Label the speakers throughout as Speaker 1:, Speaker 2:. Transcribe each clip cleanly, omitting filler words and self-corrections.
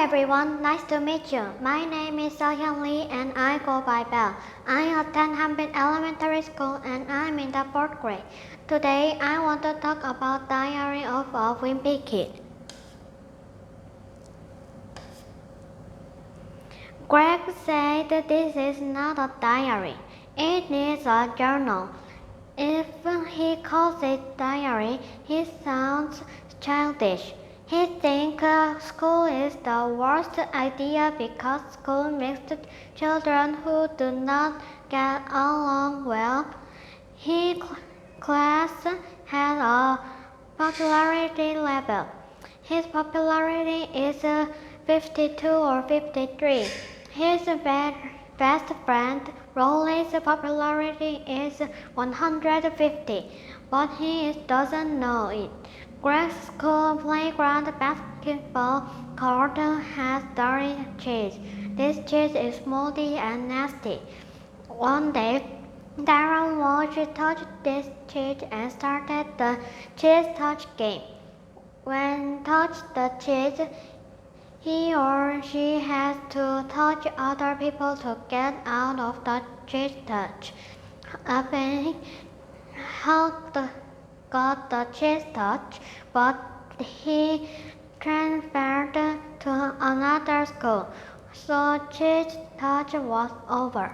Speaker 1: everyone, nice to meet you. My name is Hyun Lee and I go by Bell. I attend Hanbin Elementary School and I'm in the 4th grade. Today I want to talk about Diary of a Wimpy Kid. Greg said this is not a diary. It is a journal. If he calls it diary, he sounds childish. He thinks school is the worst idea because school makes children who do not get along well. His class has a popularity level. His popularity is 52 or 53. His best friend Rolly's popularity is 150, but he doesn't know it. Greg's school playground basketball court has dirty cheese. This cheese is moldy and nasty. One day, Darren Walsh touched this cheese and started the cheese touch game. When touched the cheese, he or she has to touch other people to get out of the cheese touch. Abby got the cheese touch, but he transferred to another school, so cheese touch was over.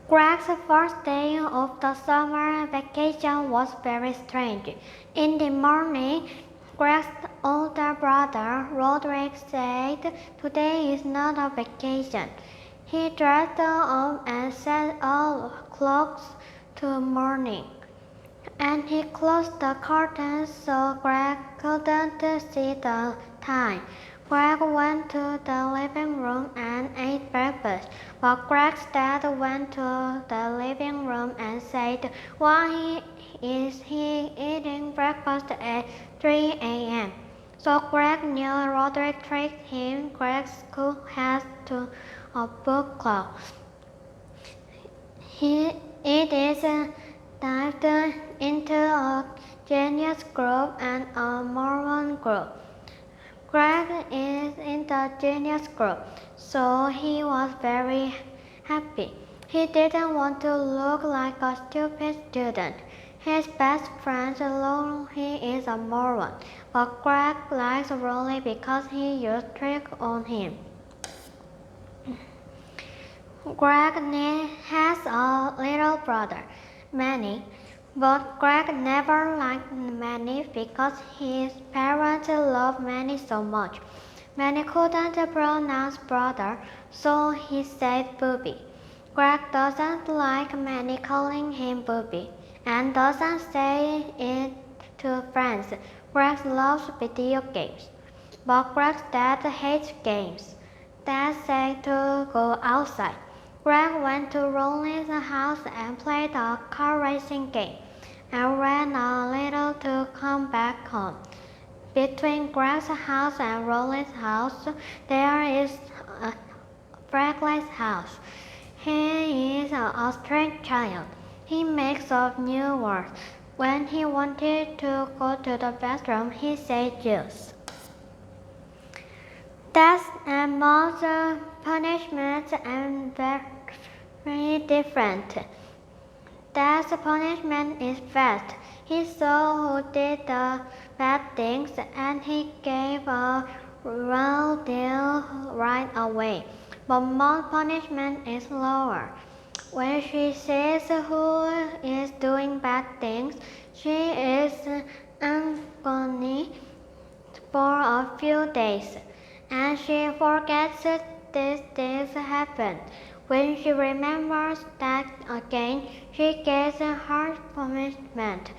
Speaker 1: Greg's first day of the summer vacation was very strange. In the morning, Greg's older brother, Roderick, said today is not a vacation. He dressed up and set all clocks to morning. And he closed the curtains so Greg couldn't see the time. Greg went to the living room and ate breakfast, but Greg's dad went to the living room and said, "Why is he eating breakfast at 3 a.m.? So Greg knew Roderick tricked him. Greg's school has a book club. It is divided into a genius group and a Mormon group. Greg is in the genius group, so he was very happy. He didn't want to look like a stupid student. His best friend knows he is a moron, but Greg likes Rolly because he used tricks on him. Greg has a little brother, Manny, but Greg never liked Manny because his parents loved Manny so much. Manny couldn't pronounce brother, so he said Booby. Greg doesn't like Manny calling him Booby and doesn't say it to friends. Greg loves video games, but Greg's dad hates games. Dad said to go outside. Greg went to Rolly's house and played a car racing game, and ran a little to come back home. Between Greg's house and Rolly's house, there is Franklin's house. He is a strange child. He makes up new words. When he wanted to go to the bathroom, he said juice. That's and most punishments and very different. Dad's punishment is fast. He saw who did the bad things and he gave a raw deal right away. But Mom's punishment is lower. When she sees who is doing bad things, she is agony for a few days, and she forgets these things happened. When she remembers that again, she gets a hard punishment.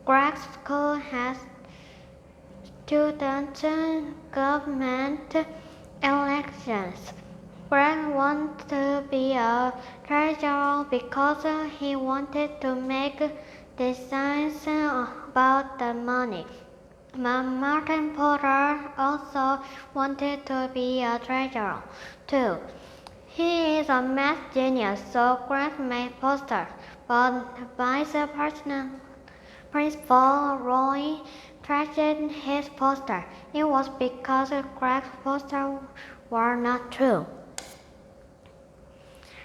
Speaker 1: Greg's school has student government elections. Greg wanted to be a treasurer because he wanted to make decisions about the money. Martin Porter also wanted to be a treasurer, too. He is a math genius, so Greg made posters, but Vice Principal Roy trashed his poster. It was because Greg's posters were not true.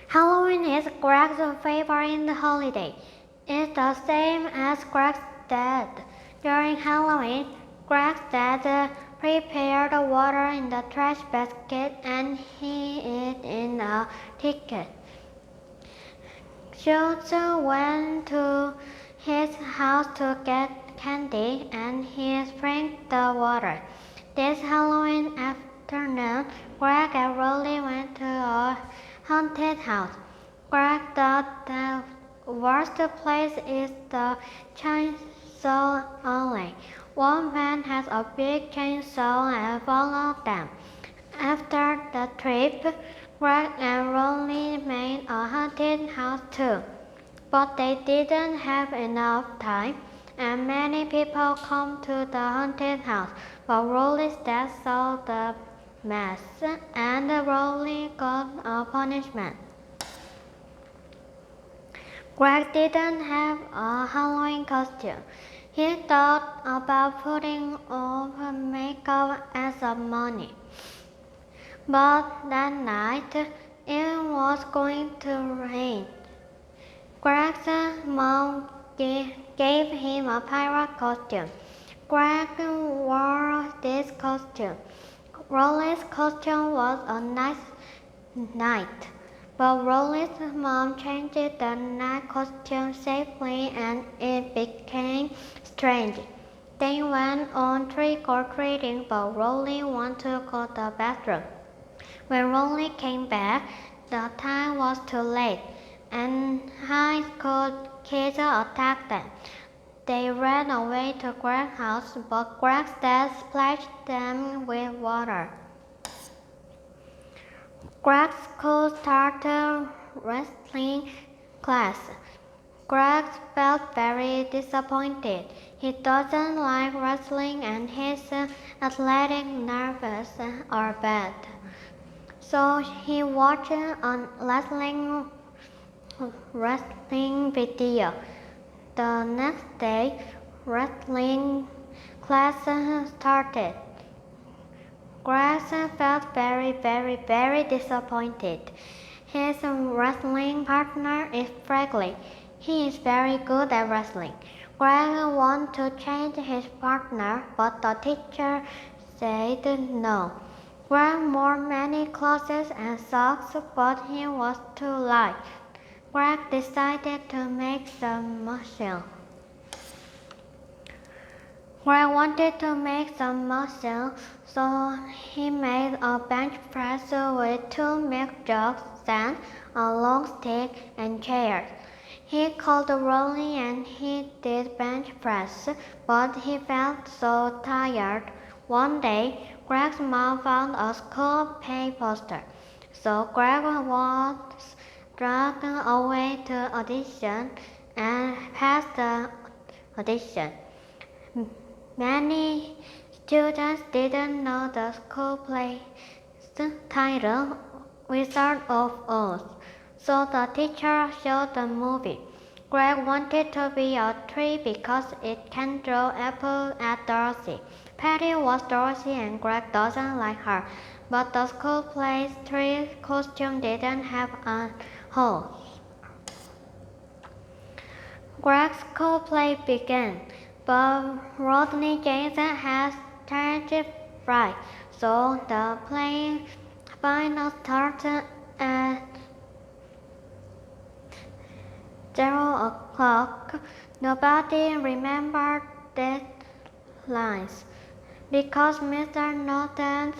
Speaker 1: Halloween is Greg's favorite holiday. It's the same as Greg's dad. During Halloween, Greg's dad prepared water in the trash basket and hid it in a ticket. Schultz went to his house to get candy and he sprinkled the water. This Halloween afternoon, Greg and Rolly went to a haunted house. Greg thought the worst place is the chainsaw alley. One man has a big chainsaw and followed them. After the trip, Greg and Rolly made a haunted house too. But they didn't have enough time, and many people come to the haunted house. But Rolly's dad saw the mess, and Rolly got a punishment. Greg didn't have a Halloween costume. He thought about putting on makeup and some money. But that night, it was going to rain. Greg's mom gave him a pirate costume. Greg wore this costume. Rolly's costume was a nice night, but Rolly's mom changed the night costume safely and it became strange. They went on trick-or-treating, but Rolly wanted to go to the bathroom. When Rolly came back, the time was too late, and high school kids attacked them. They ran away to Greg's house, but Greg's dad splashed them with water. Greg's school started wrestling class. Greg felt very disappointed. He doesn't like wrestling and his athletic nerves are bad. So he watched a wrestling video. The next day, wrestling class started. Greg felt very disappointed. His wrestling partner is Franklin. He is very good at wrestling. Greg wanted to change his partner, but the teacher said no. Greg wore many clothes and socks, but he was too light. Greg decided to make some muscle. Greg wanted to make some muscle, so he made a bench press with 2 milk jugs, sand, a long stick, and chairs. He called Rolly and he did bench press, but he felt so tired. One day, Greg's mom found a school pay poster, so Greg was dragged away to audition and passed the audition. Many students didn't know the school play's title, Wizard of Oz, so the teacher showed the movie. Greg wanted to be a tree because it can throw apples at Dorothy. Patty was Dorothy and Greg doesn't like her, but the school play's tree costume didn't have a hole. Greg's school play began, but Rodney James had stage fright, so the play final started at 0:00. Nobody remembered deadlines because Mr. Norton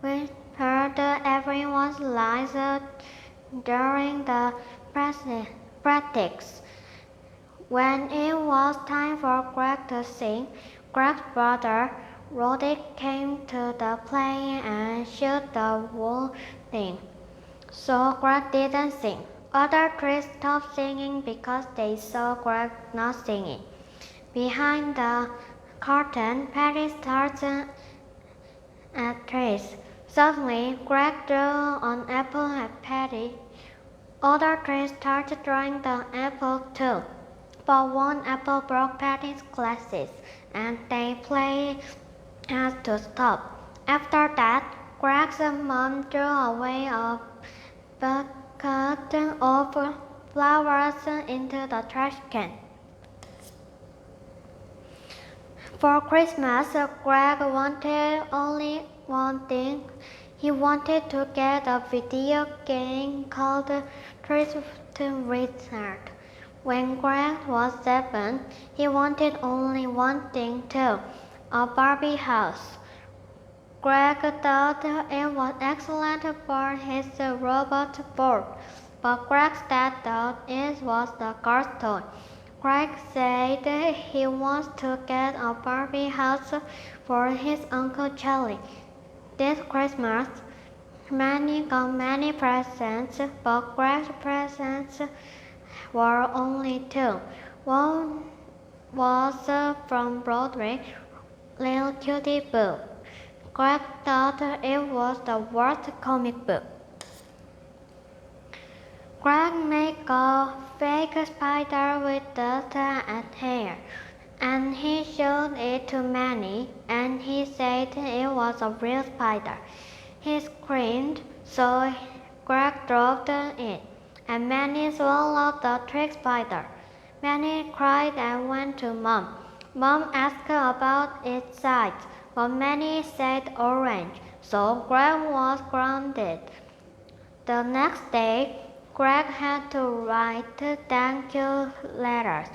Speaker 1: whispered everyone's lines during the practice. When it was time for Greg to sing, Greg's brother Roddy came to the play and shot the whole thing. So Greg didn't sing. Other trees stopped singing because they saw Greg not singing. Behind the curtain, Patty started at trees. Suddenly, Greg threw an apple at Patty. Other trees started throwing the apple too. But one apple broke Patty's glasses, and they play has to stop. After that, Greg's mom threw away a bucket of flowers into the trash can. For Christmas, Greg wanted only one thing. He wanted to get a video game called Thrift Wizard. When Greg was 7, he wanted only one thing too, a Barbie house. Greg thought it was excellent for his robot board, but Greg's dad thought it was the girl's toy. Greg said he wants to get a Barbie house for his Uncle Charlie. This Christmas, many got many presents, but Greg's presents were only two. One was from Broadway, Little Cutie book. Greg thought it was the worst comic book. Greg made a fake spider with dust and hair, and he showed it to Manny, and he said it was a real spider. He screamed, so Greg dropped it, and Manny swallowed the trick spider. Manny cried and went to Mom. Mom asked about its size, but Manny said orange, so Greg was grounded. The next day, Greg had to write thank you letters,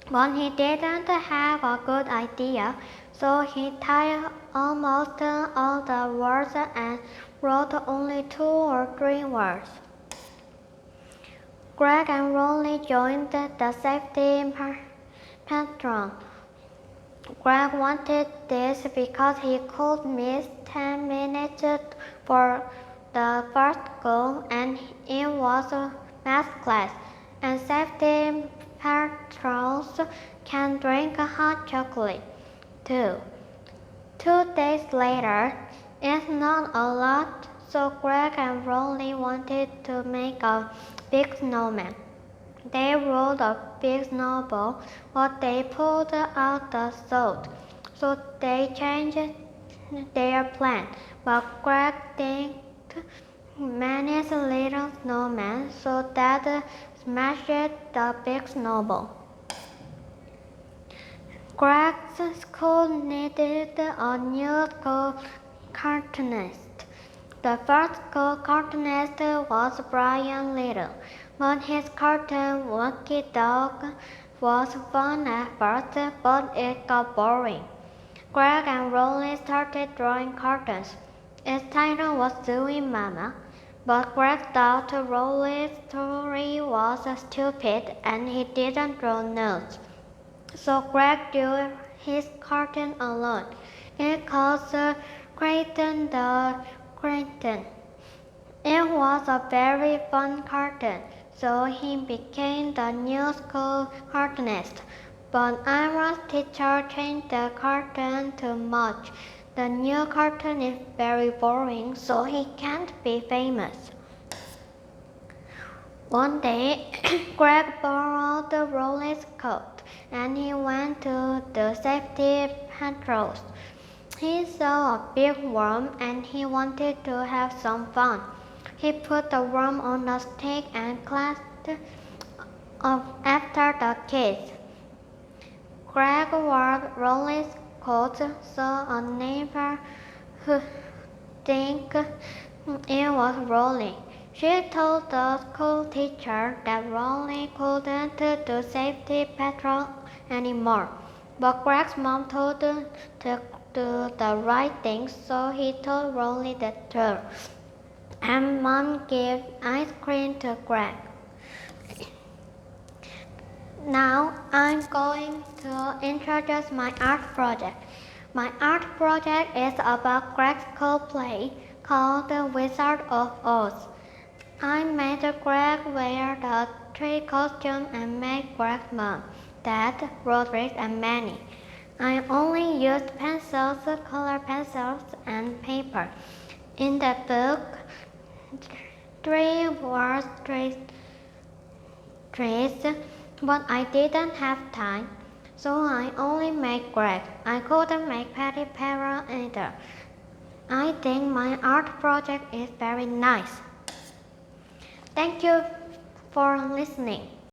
Speaker 1: but he didn't have a good idea, so he typed almost all the words and wrote only 2 or 3 words. Greg and Rolly joined the safety patrol. Greg wanted this because he could miss 10 minutes for the first goal, and it was a math class, and safety patrols can drink hot chocolate too. 2 days later, it's not a lot, so Greg and Rolly wanted to make a big snowman. They rolled a big snowball, but they pulled out the salt, so they changed their plan. But Greg thanked Manny's little snowman, so that smashed the big snowball. Greg's school needed a new school cartoonist. The first school cartoonist was Brian Little, but his cartoon Monkey Dog was fun at first, but it got boring. Greg and Rolly started drawing cartoons. Its title was Zooey Mama, but Greg thought Rolly's story was stupid and he didn't draw notes. So Greg drew his cartoon alone. It was Creighton the Creighton. It was a very fun cartoon, so he became the new school cartoonist. But Ira's teacher changed the cartoon too much. The new cartoon is very boring, so he can't be famous. One day, Greg borrowed Rolly's coat, and he went to the safety patrols. He saw a big worm, and he wanted to have some fun. He put the worm on a stick and clapped after the kids. Greg wore Rolly's coat, so a neighbor who think it was Rolly. She told the school teacher that Rolly couldn't do safety patrol anymore. But Greg's mom told him to do the right thing, so he told Rolly the truth. And Mom gave ice cream to Greg. Now I'm going to introduce my art project. My art project is about Greg's cool play called The Wizard of Oz. I made Greg wear the 3 costumes and made Greg's mom, Dad, Roderick, and Manny. I only used pencils, color pencils, and paper. In the book, 3 were trees, but I didn't have time, so I only make Greg. I couldn't make Patty Para either. I think my art project is very nice. Thank you for listening.